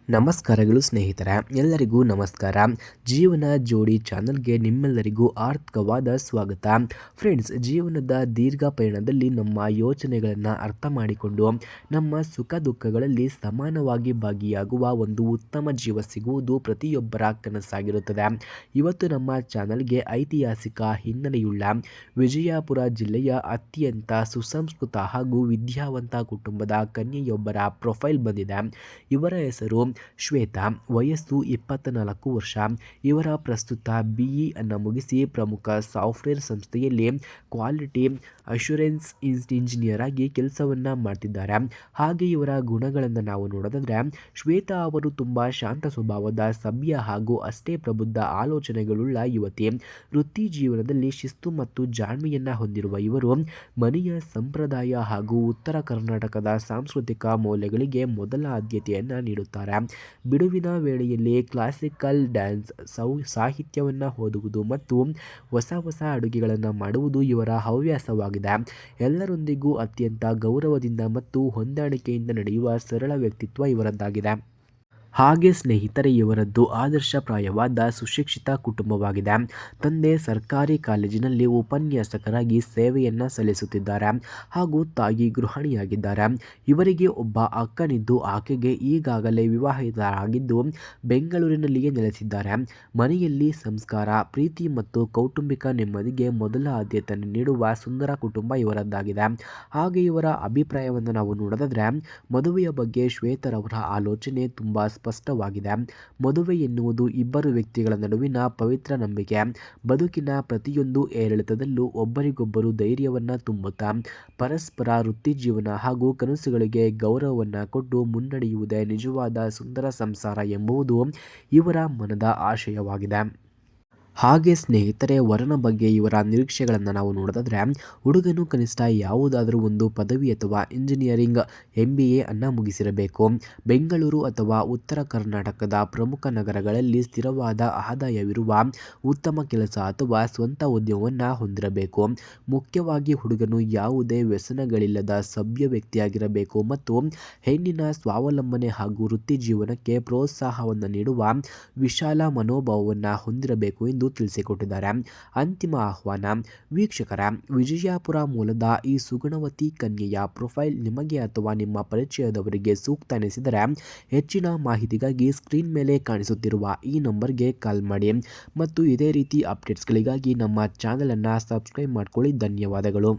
ನಮಸ್ಕಾರಗಳು ಸ್ನೇಹಿತರೆ, ಎಲ್ಲರಿಗೂ ನಮಸ್ಕಾರ. ಜೀವನ ಜೋಡಿ ಚಾನಲ್ಗೆ ನಿಮ್ಮೆಲ್ಲರಿಗೂ ಆರ್ಥಿಕವಾದ ಸ್ವಾಗತ. ಫ್ರೆಂಡ್ಸ್, ಜೀವನದ ದೀರ್ಘ ಪಯಣದಲ್ಲಿ ನಮ್ಮ ಯೋಚನೆಗಳನ್ನು ಅರ್ಥ ಮಾಡಿಕೊಂಡು ನಮ್ಮ ಸುಖ ದುಃಖಗಳಲ್ಲಿ ಸಮಾನವಾಗಿ ಭಾಗಿಯಾಗುವ ಒಂದು ಉತ್ತಮ ಜೀವ ಸಿಗುವುದು ಪ್ರತಿಯೊಬ್ಬರ ಕನಸಾಗಿರುತ್ತದೆ. ಇವತ್ತು ನಮ್ಮ ಚಾನಲ್ಗೆ ಐತಿಹಾಸಿಕ ಹಿನ್ನೆಲೆಯುಳ್ಳ ವಿಜಯಪುರ ಜಿಲ್ಲೆಯ ಅತ್ಯಂತ ಸುಸಂಸ್ಕೃತ ಹಾಗೂ ವಿದ್ಯಾವಂತ ಕುಟುಂಬದ ಕನ್ಯೆಯೊಬ್ಬರ ಪ್ರೊಫೈಲ್ ಬಂದಿದೆ. ಇವರ ಹೆಸರು ಶ್ವೇತಾ, ವಯಸ್ಸು 24 ವರ್ಷ. ಇವರ ಪ್ರಸ್ತುತ BE ಅನ್ನು ಮುಗಿಸಿ ಪ್ರಮುಖ ಸಾಫ್ಟ್ವೇರ್ ಸಂಸ್ಥೆಯಲ್ಲಿ ಕ್ವಾಲಿಟಿ ಅಶ್ಯೂರೆನ್ಸ್ ಇಂಜಿನಿಯರ್ ಆಗಿ ಕೆಲಸವನ್ನು ಮಾಡ್ತಿದ್ದಾರೆ. ಹಾಗೆ ಇವರ ಗುಣಗಳನ್ನು ನಾವು ನೋಡೋದಾದ್ರೆ, ಶ್ವೇತಾ ಅವರು ತುಂಬ ಶಾಂತ ಸ್ವಭಾವದ, ಸಭ್ಯ ಹಾಗೂ ಅಷ್ಟೇ ಪ್ರಬುದ್ಧ ಆಲೋಚನೆಗಳುಳ್ಳ ಯುವತಿ. ವೃತ್ತಿ ಜೀವನದಲ್ಲಿ ಶಿಸ್ತು ಮತ್ತು ಜಾಣ್ಮೆಯನ್ನು ಹೊಂದಿರುವ ಇವರು ಮನೆಯ ಸಂಪ್ರದಾಯ ಹಾಗೂ ಉತ್ತರ ಕರ್ನಾಟಕದ ಸಾಂಸ್ಕೃತಿಕ ಮೌಲ್ಯಗಳಿಗೆ ಮೊದಲ ಆದ್ಯತೆಯನ್ನು ನೀಡುತ್ತಾರೆ. ಬಿಡುವಿನ ವೇಳೆಯಲ್ಲಿ ಕ್ಲಾಸಿಕಲ್ ಡ್ಯಾನ್ಸ್, ಸಾಹಿತ್ಯವನ್ನು ಓದುವುದು ಮತ್ತು ಹೊಸ ಅಡುಗೆಗಳನ್ನು ಮಾಡುವುದು ಇವರ ಹವ್ಯಾಸವಾಗಿದೆ. ಎಲ್ಲರೊಂದಿಗೂ ಅತ್ಯಂತ ಗೌರವದಿಂದ ಮತ್ತು ಹೊಂದಾಣಿಕೆಯಿಂದ ನಡೆಯುವ ಸರಳ ವ್ಯಕ್ತಿತ್ವ ಇವರದ್ದಾಗಿದೆ. ಹಾಗೆ ಸ್ನೇಹಿತರೆ, ಇವರದ್ದು ಆದರ್ಶಪ್ರಾಯವಾದ ಸುಶಿಕ್ಷಿತ ಕುಟುಂಬವಾಗಿದೆ. ತಂದೆ ಸರ್ಕಾರಿ ಕಾಲೇಜಿನಲ್ಲಿ ಉಪನ್ಯಾಸಕರಾಗಿ ಸೇವೆಯನ್ನು ಸಲ್ಲಿಸುತ್ತಿದ್ದಾರೆ ಹಾಗೂ ತಾಯಿ ಗೃಹಿಣಿಯಾಗಿದ್ದಾರೆ. ಇವರಿಗೆ ಒಬ್ಬ ಅಕ್ಕನಿದ್ದು ಆಕೆಗೆ ಈಗಾಗಲೇ ವಿವಾಹಿತರಾಗಿದ್ದು ಬೆಂಗಳೂರಿನಲ್ಲಿಯೇ ನೆಲೆಸಿದ್ದಾರೆ. ಮನೆಯಲ್ಲಿ ಸಂಸ್ಕಾರ, ಪ್ರೀತಿ ಮತ್ತು ಕೌಟುಂಬಿಕ ನೆಮ್ಮದಿಗೆ ಮೊದಲ ಆದ್ಯತೆಯನ್ನು ನೀಡುವ ಸುಂದರ ಕುಟುಂಬ ಇವರದ್ದಾಗಿದೆ. ಹಾಗೆ ಇವರ ಅಭಿಪ್ರಾಯವನ್ನು ನಾವು ನೋಡೋದಾದ್ರೆ, ಮದುವೆಯ ಬಗ್ಗೆ ಶ್ವೇತರವರ ಆಲೋಚನೆ ತುಂಬ ಸ್ಪಷ್ಟವಾಗಿದೆ. ಮದುವೆ ಎನ್ನುವುದು ಇಬ್ಬರು ವ್ಯಕ್ತಿಗಳ ನಡುವಿನ ಪವಿತ್ರ ನಂಬಿಕೆ. ಬದುಕಿನ ಪ್ರತಿಯೊಂದು ಏರಿಳಿತದಲ್ಲೂ ಒಬ್ಬರಿಗೊಬ್ಬರು ಧೈರ್ಯವನ್ನು ತುಂಬುತ್ತಾ ಪರಸ್ಪರ ವೃತ್ತಿ ಜೀವನ ಹಾಗೂ ಕನಸುಗಳಿಗೆ ಗೌರವವನ್ನು ಕೊಟ್ಟು ಮುನ್ನಡೆಯುವುದೇ ನಿಜವಾದ ಸುಂದರ ಸಂಸಾರ ಎಂಬುದು ಇವರ ಮನದ ಆಶಯವಾಗಿದೆ. ಹಾಗೆ ಸ್ನೇಹಿತರೆ, ವರನ ಬಗ್ಗೆ ಇವರ ನಿರೀಕ್ಷೆಗಳನ್ನು ನಾವು ನೋಡೋದಾದ್ರೆ, ಹುಡುಗನು ಕನಿಷ್ಠ ಯಾವುದಾದರೂ ಒಂದು ಪದವಿ ಅಥವಾ ಇಂಜಿನಿಯರಿಂಗ್ MBA ಅನ್ನು ಮುಗಿಸಿರಬೇಕು. ಬೆಂಗಳೂರು ಅಥವಾ ಉತ್ತರ ಕರ್ನಾಟಕದ ಪ್ರಮುಖ ನಗರಗಳಲ್ಲಿ ಸ್ಥಿರವಾದ ಆದಾಯವಿರುವ ಉತ್ತಮ ಕೆಲಸ ಅಥವಾ ಸ್ವಂತ ಉದ್ಯಮವನ್ನು ಹೊಂದಿರಬೇಕು. ಮುಖ್ಯವಾಗಿ ಹುಡುಗನು ಯಾವುದೇ ವ್ಯಸನಗಳಿಲ್ಲದ ಸಭ್ಯ ವ್ಯಕ್ತಿಯಾಗಿರಬೇಕು ಮತ್ತು ಹೆಣ್ಣಿನ ಸ್ವಾವಲಂಬನೆ ಹಾಗೂ ವೃತ್ತಿ ಜೀವನಕ್ಕೆ ಪ್ರೋತ್ಸಾಹವನ್ನು ನೀಡುವ ವಿಶಾಲ ಮನೋಭಾವವನ್ನು ಹೊಂದಿರಬೇಕು ಎಂದು ತಿಳಿಸಿಕೊಟ್ಟಿದ್ದಾರೆ. ಅಂತಿಮ ಆಹ್ವಾನ. ವೀಕ್ಷಕರ, ವಿಜಯಪುರ ಮೂಲದ ಈ ಸುಗುಣವತಿ ಕನ್ಯೆಯ ಪ್ರೊಫೈಲ್ ನಿಮಗೆ ಅಥವಾ ನಿಮ್ಮ ಪರಿಚಯದವರಿಗೆ ಸೂಕ್ತ ಎನಿಸಿದರೆ ಹೆಚ್ಚಿನ ಮಾಹಿತಿಗಾಗಿ ಸ್ಕ್ರೀನ್ ಮೇಲೆ ಕಾಣಿಸುತ್ತಿರುವ ಈ ನಂಬರ್ಗೆ ಕಾಲ್ ಮಾಡಿ ಮತ್ತು ಇದೇ ರೀತಿ ಅಪ್ಡೇಟ್ಸ್ಗಳಿಗಾಗಿ ನಮ್ಮ ಚಾನಲನ್ನು ಸಬ್ಸ್ಕ್ರೈಬ್ ಮಾಡಿಕೊಳ್ಳಿ. ಧನ್ಯವಾದಗಳು.